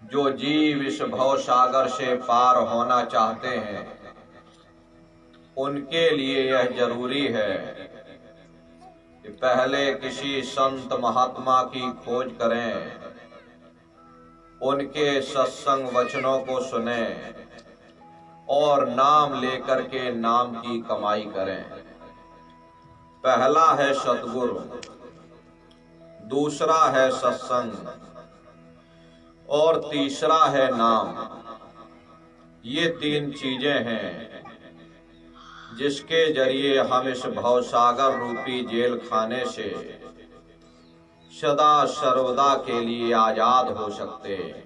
जो जीव इस भव सागर से पार होना चाहते हैं उनके लिए यह जरूरी है कि पहले किसी संत महात्मा की खोज करें, उनके सत्संग वचनों को सुने और नाम लेकर के नाम की कमाई करें। पहला है सतगुरु, दूसरा है सत्संग और तीसरा है नाम। ये तीन चीजें हैं जिसके जरिए हम इस भवसागर रूपी जेल खाने से सदा सर्वदा के लिए आजाद हो सकते हैं।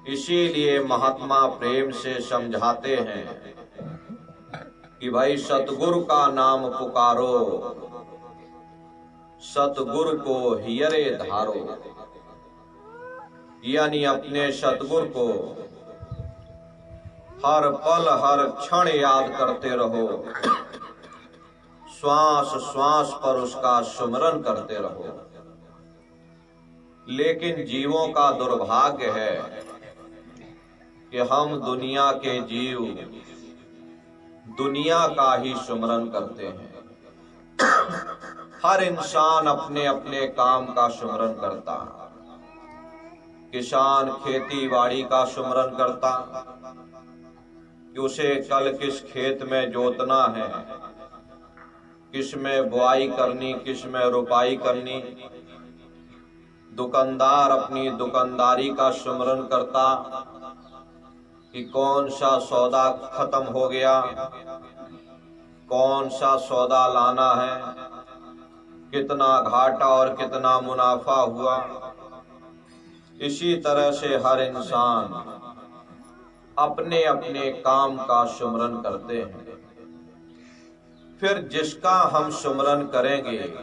इसीलिए महात्मा प्रेम से समझाते हैं कि भाई सतगुरु का नाम पुकारो, सतगुरु को हियरे धारो, यानी अपने सतगुरु को हर पल हर क्षण याद करते रहो, श्वास श्वास पर उसका सुमरन करते रहो। लेकिन जीवों का दुर्भाग्य है कि हम दुनिया के जीव दुनिया का ही सुमरन करते हैं। हर इंसान अपने अपने काम का सुमरन करता। किसान खेती बाड़ी का सुमरन करता कि उसे कल किस खेत में जोतना है, किस में बुआई करनी, किस में रुपाई करनी। दुकानदार अपनी दुकानदारी का सुमरन करता कि कौन सा सौदा खत्म हो गया, कौन सा सौदा लाना है, कितना घाटा और कितना मुनाफा हुआ। इसी तरह से हर इंसान अपने अपने काम का सुमरन करते हैं। फिर जिसका हम सुमरन करेंगे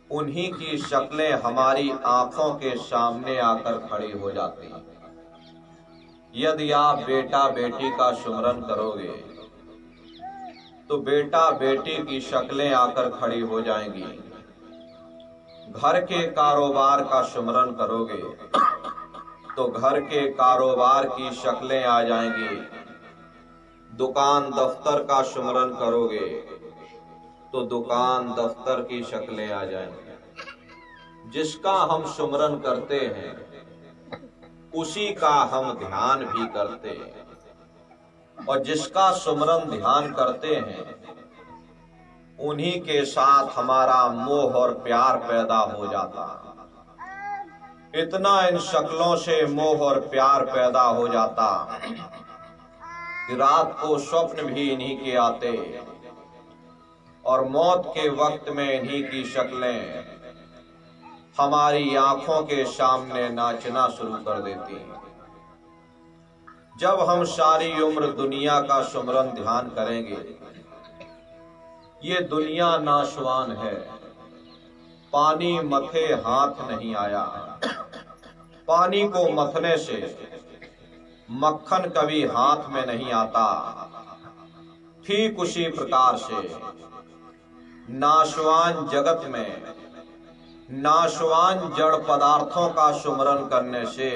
उन्हीं की शक्लें हमारी आंखों के सामने आकर खड़ी हो जाती हैं। यदि आप बेटा बेटी का सुमरन करोगे तो बेटा बेटी की शक्लें आकर खड़ी हो जाएंगी। घर के कारोबार का सुमरन करोगे तो घर के कारोबार की शक्लें आ जाएंगी। दुकान दफ्तर का सुमरन करोगे तो दुकान दफ्तर की शक्लें आ जाएंगी। जिसका हम सुमरन करते हैं उसी का हम ध्यान भी करते हैं, और जिसका सुमरन ध्यान करते हैं उन्हीं के साथ हमारा मोह और प्यार पैदा हो जाता। इतना इन शक्लों से मोह और प्यार पैदा हो जाता कि रात को स्वप्न भी इन्हीं के आते और मौत के वक्त में इन्हीं की शक्लें हमारी आंखों के सामने नाचना शुरू कर देती। जब हम सारी उम्र दुनिया का सुमरन ध्यान करेंगे, ये दुनिया नाशवान है, पानी मथे हाथ नहीं आया। पानी को मथने से मक्खन कभी हाथ में नहीं आता। ठीक उसी प्रकार से नाशवान जगत में नाशवान जड़ पदार्थों का सुमरन करने से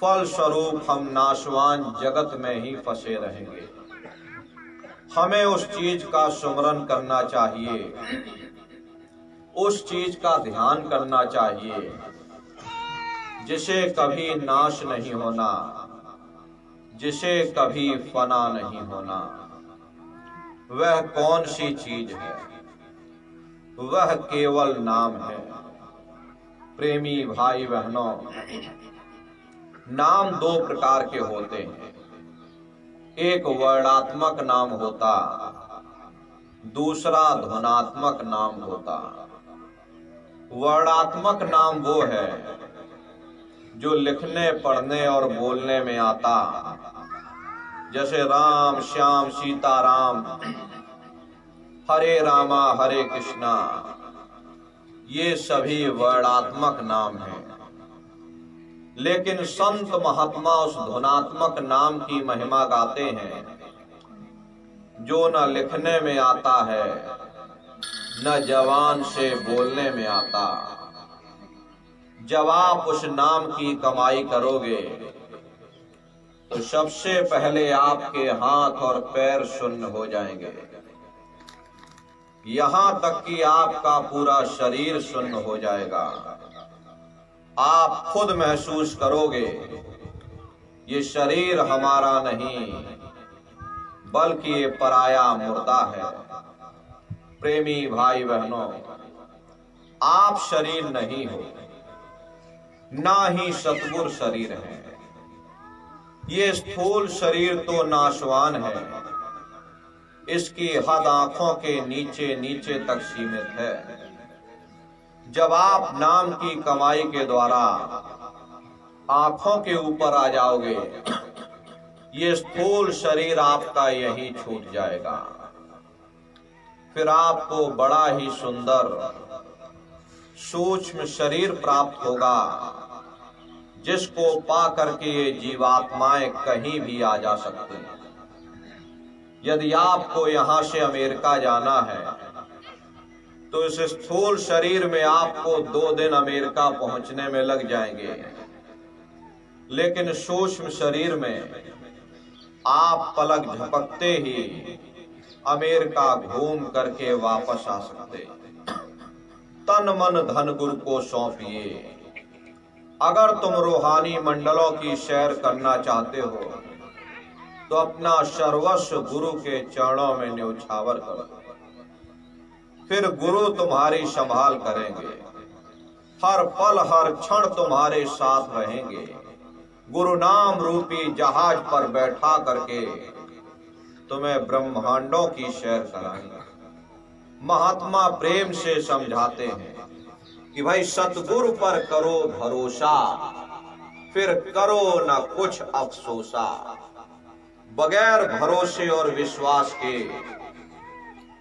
फल स्वरूप हम नाशवान जगत में ही फंसे रहेंगे। हमें उस चीज का सुमरन करना चाहिए, उस चीज का ध्यान करना चाहिए जिसे कभी नाश नहीं होना, जिसे कभी फना नहीं होना। वह कौन सी चीज है? वह केवल नाम है। प्रेमी भाई बहनों, नाम दो प्रकार के होते हैं। एक वर्णात्मक नाम होता, दूसरा ध्वनात्मक नाम होता। वर्णात्मक नाम वो है जो लिखने पढ़ने और बोलने में आता, जैसे राम श्याम सीताराम, हरे रामा हरे कृष्णा। ये सभी वर्णात्मक नाम हैं। लेकिन संत महात्मा उस ध्वनात्मक नाम की महिमा गाते हैं जो न लिखने में आता है न जवान से बोलने में आता, जब आप उस नाम की कमाई करोगे तो सबसे पहले आपके हाथ और पैर शून्य हो जाएंगे, यहां तक कि आपका पूरा शरीर शून्य हो जाएगा। आप खुद महसूस करोगे ये शरीर हमारा नहीं बल्कि ये पराया मुर्दा है। प्रेमी भाई बहनों, आप शरीर नहीं हो, ना ही सतगुर शरीर है। ये स्थूल शरीर तो नाशवान है, इसकी हद आंखों के नीचे नीचे तक सीमित है। जब आप नाम की कमाई के द्वारा आंखों के ऊपर आ जाओगे, ये स्थूल शरीर आपका यहीं छूट जाएगा। फिर आपको बड़ा ही सुंदर सूक्ष्म शरीर प्राप्त होगा, जिसको पा करके ये जीवात्माएं कहीं भी आ जा सकती हैं। यदि आपको यहां से अमेरिका जाना है तो इस स्थूल शरीर में आपको 2 दिन अमेरिका पहुंचने में लग जाएंगे, लेकिन सूक्ष्म शरीर में आप पलक झपकते ही अमेरिका घूम करके वापस आ सकते। तन मन धन गुरु को सौंपिए। अगर तुम रूहानी मंडलों की सैर करना चाहते हो तो अपना सर्वस्व गुरु के चरणों में न्यौछावर करो, फिर गुरु तुम्हारी संभाल करेंगे। हर पल हर क्षण तुम्हारे साथ रहेंगे। गुरु नाम रूपी जहाज पर बैठा करके तुम्हें ब्रह्मांडों की सैर कराएंगे। महात्मा प्रेम से समझाते हैं कि भाई सतगुरु पर करो भरोसा, फिर करो न कुछ अफसोसा। बगैर भरोसे और विश्वास के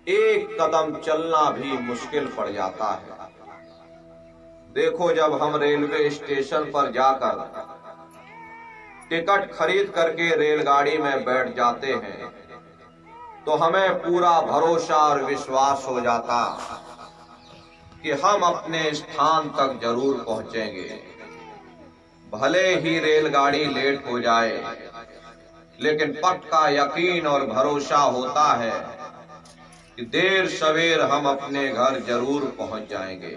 एक कदम चलना भी मुश्किल पड़ जाता है। देखो, जब हम रेलवे स्टेशन पर जाकर टिकट खरीद करके रेलगाड़ी में बैठ जाते हैं तो हमें पूरा भरोसा और विश्वास हो जाता कि हम अपने स्थान तक जरूर पहुंचेंगे। भले ही रेलगाड़ी लेट हो जाए, लेकिन पक्का यकीन और भरोसा होता है कि देर सवेर हम अपने घर जरूर पहुंच जाएंगे।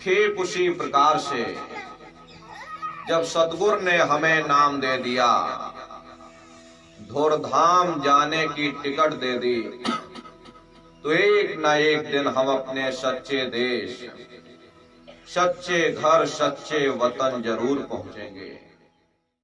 ठीक उसी प्रकार से जब सतगुरु ने हमें नाम दे दिया, धुरधाम जाने की टिकट दे दी, तो एक न एक दिन हम अपने सच्चे देश, सच्चे घर, सच्चे वतन जरूर पहुंचेंगे।